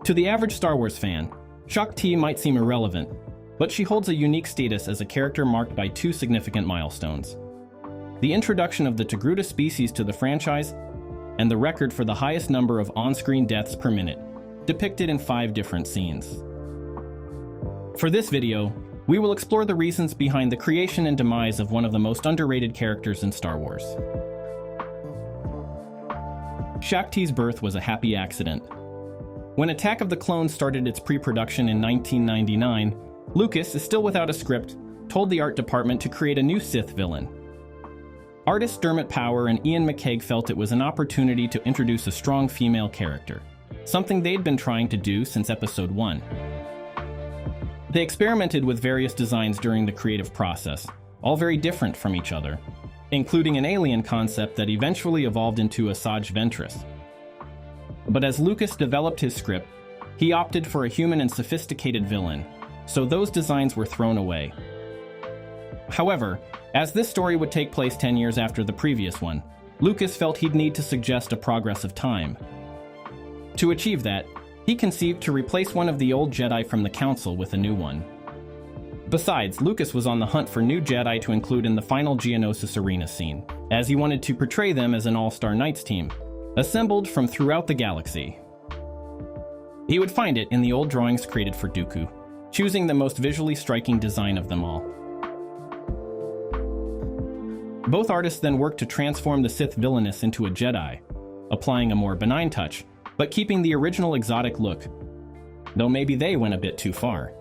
To the average Star Wars fan, Shaak Ti might seem irrelevant, but she holds a unique status as a character marked by two significant milestones: the introduction of the Togruta species to the franchise, and the record for the highest number of on-screen deaths per minute, depicted in 5 different scenes. For this video, we will explore the reasons behind the creation and demise of one of the most underrated characters in Star Wars. Shaak Ti's birth was a happy accident. When Attack of the Clones started its pre-production in 1999, Lucas, still without a script, told the art department to create a new Sith villain. Artists Dermot Power and Ian McCaig felt it was an opportunity to introduce a strong female character, something they'd been trying to do since Episode 1. They experimented with various designs during the creative process, all very different from each other, including an alien concept that eventually evolved into Asajj Ventress. But as Lucas developed his script, he opted for a human and sophisticated villain, so those designs were thrown away. However, as this story would take place 10 years after the previous one, Lucas felt he'd need to suggest a progress of time. To achieve that, he conceived to replace one of the old Jedi from the Council with a new one. Besides, Lucas was on the hunt for new Jedi to include in the final Geonosis Arena scene, as he wanted to portray them as an all-star Knights team, assembled from throughout the galaxy. He would find it in the old drawings created for Dooku, choosing the most visually striking design of them all. Both artists then worked to transform the Sith villainess into a Jedi, applying a more benign touch, but keeping the original exotic look, though maybe they went a bit too far.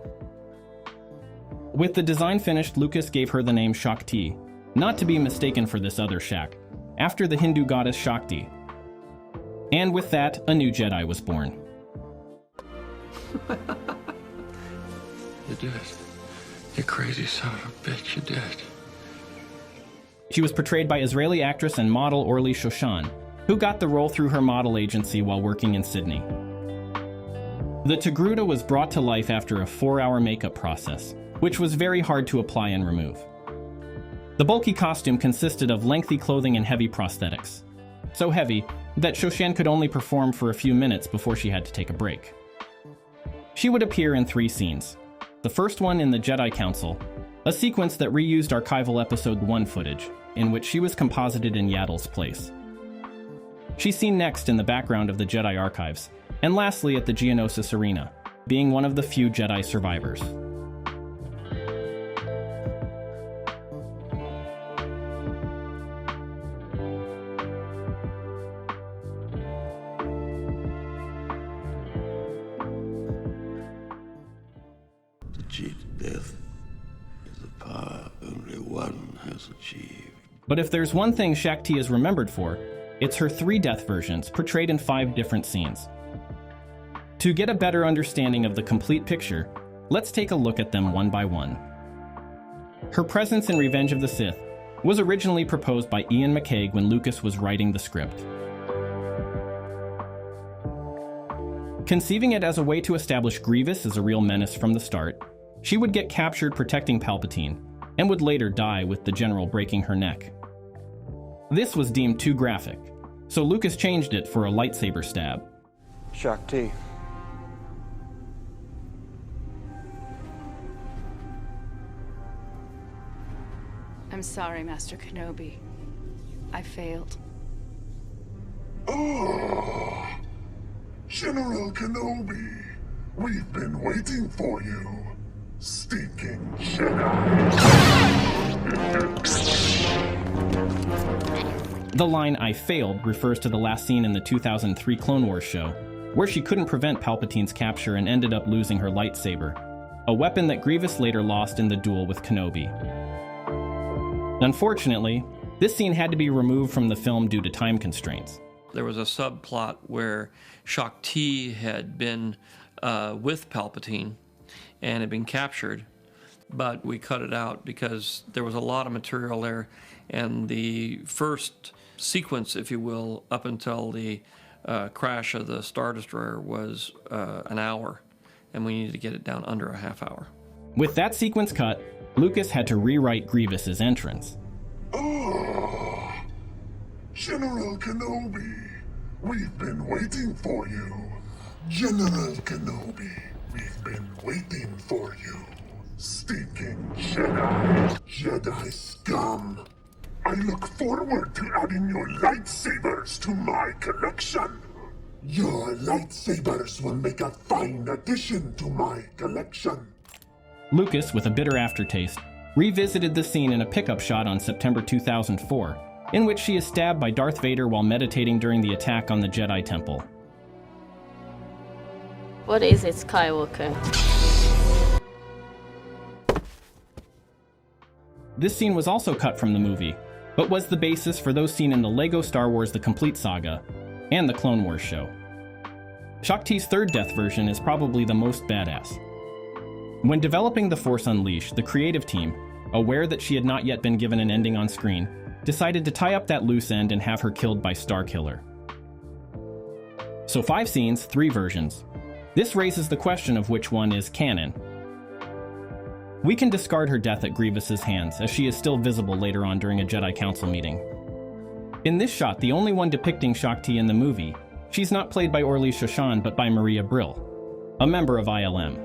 With the design finished, Lucas gave her the name Shaak Ti, not to be mistaken for this other Shaak, after the Hindu goddess Shaak Ti. And with that, a new Jedi was born. You did. You crazy son of a bitch, you did. She was portrayed by Israeli actress and model Orly Shoshan, who got the role through her model agency while working in Sydney. The Togruta was brought to life after a 4-hour makeup process, which was very hard to apply and remove. The bulky costume consisted of lengthy clothing and heavy prosthetics, so heavy that Shoshan could only perform for a few minutes before she had to take a break. She would appear in 3 scenes. The first one in the Jedi Council, a sequence that reused archival Episode 1 footage, in which she was composited in Yaddle's place. She's seen next in the background of the Jedi archives, and lastly at the Geonosis Arena, being one of the few Jedi survivors. To cheat death is a power only one has achieved. But if there's one thing Shaak Ti is remembered for, it's her 3 death versions, portrayed in 5 different scenes. To get a better understanding of the complete picture, let's take a look at them one by one. Her presence in Revenge of the Sith was originally proposed by Ian McCaig when Lucas was writing the script. Conceiving it as a way to establish Grievous as a real menace from the start, she would get captured protecting Palpatine, and would later die with the general breaking her neck. This was deemed too graphic, so Lucas changed it for a lightsaber stab. Shaak Ti. I'm sorry, Master Kenobi. I failed. Oh, General Kenobi, we've been waiting for you, stinking Jedi. The line "I failed" refers to the last scene in the 2003 Clone Wars show, where she couldn't prevent Palpatine's capture and ended up losing her lightsaber, a weapon that Grievous later lost in the duel with Kenobi. Unfortunately, this scene had to be removed from the film due to time constraints. There was a subplot where Shaak Ti had been with Palpatine and had been captured, but we cut it out because there was a lot of material there, and the first sequence, if you will, up until the crash of the Star Destroyer was an hour, and we needed to get it down under a half hour. With that sequence cut, Lucas had to rewrite Grievous's entrance. Oh, General Kenobi, we've been waiting for you, General Kenobi, we've been waiting for you. Stinking Jedi. Jedi scum. I look forward to adding your lightsabers to my collection. Your lightsabers will make a fine addition to my collection. Lucas, with a bitter aftertaste, revisited the scene in a pickup shot on September 2004, in which she is stabbed by Darth Vader while meditating during the attack on the Jedi Temple. What is it, Skywalker? This scene was also cut from the movie, but was the basis for those seen in the LEGO Star Wars The Complete Saga and the Clone Wars show. Shaak Ti's third death version is probably the most badass. When developing The Force Unleashed, the creative team, aware that she had not yet been given an ending on screen, decided to tie up that loose end and have her killed by Starkiller. So 5 scenes, 3 versions. This raises the question of which one is canon. We can discard her death at Grievous's hands, as she is still visible later on during a Jedi Council meeting. In this shot, the only one depicting Shaak Ti in the movie, she's not played by Orly Shoshan but by Maria Brill, a member of ILM.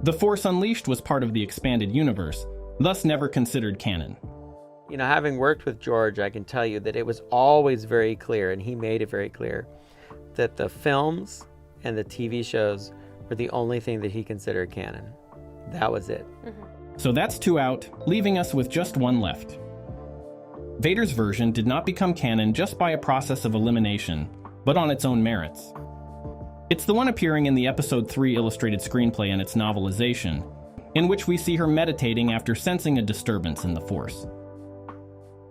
The Force Unleashed was part of the expanded universe, thus never considered canon. You know, having worked with George, I can tell you that it was always very clear, and he made it very clear, that the films and the TV shows were the only thing that he considered canon. That was it. So that's 2 out, leaving us with just 1 left. Vader's version did not become canon just by a process of elimination, but on its own merits. It's the one appearing in the Episode 3 illustrated screenplay and its novelization, in which we see her meditating after sensing a disturbance in the Force.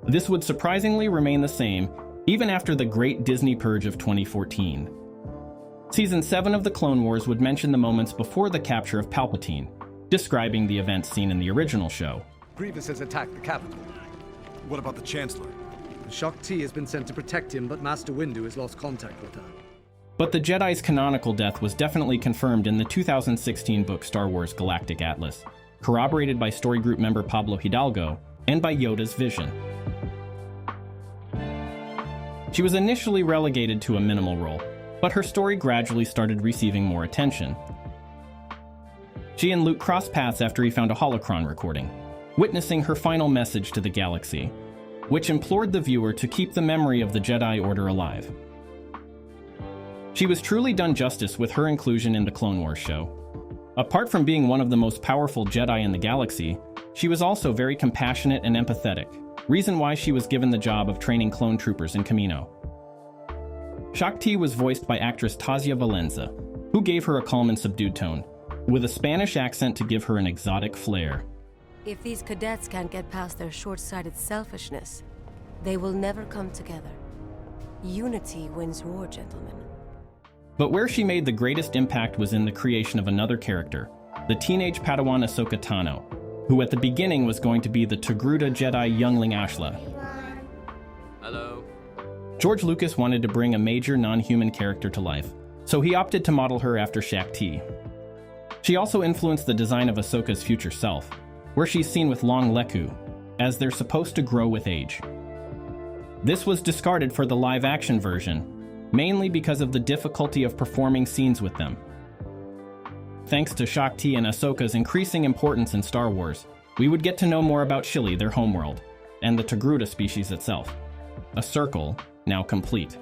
This would surprisingly remain the same even after the Great Disney Purge of 2014. Season 7 of The Clone Wars would mention the moments before the capture of Palpatine, describing the events seen in the original show. Grievous has attacked the capital. What about the Chancellor? Shaak Ti has been sent to protect him, but Master Windu has lost contact with her. But the Jedi's canonical death was definitely confirmed in the 2016 book Star Wars Galactic Atlas, corroborated by story group member Pablo Hidalgo and by Yoda's vision. She was initially relegated to a minimal role, but her story gradually started receiving more attention. She and Luke crossed paths after he found a holocron recording, witnessing her final message to the galaxy, which implored the viewer to keep the memory of the Jedi Order alive. She was truly done justice with her inclusion in the Clone Wars show. Apart from being one of the most powerful Jedi in the galaxy, she was also very compassionate and empathetic, reason why she was given the job of training clone troopers in Camino. Shaak Ti was voiced by actress Tazia Valenza, who gave her a calm and subdued tone, with a Spanish accent to give her an exotic flair. If these cadets can't get past their short-sighted selfishness, they will never come together. Unity wins war, gentlemen. But where she made the greatest impact was in the creation of another character, the teenage Padawan Ahsoka Tano, who at the beginning was going to be the Togruta Jedi youngling Ashla. Hello. George Lucas wanted to bring a major non-human character to life, so he opted to model her after Shaak Ti. She also influenced the design of Ahsoka's future self, where she's seen with long leku, as they're supposed to grow with age. This was discarded for the live-action version, mainly because of the difficulty of performing scenes with them. Thanks to Shaak Ti and Ahsoka's increasing importance in Star Wars, we would get to know more about Shili, their homeworld, and the Togruta species itself. A circle now complete.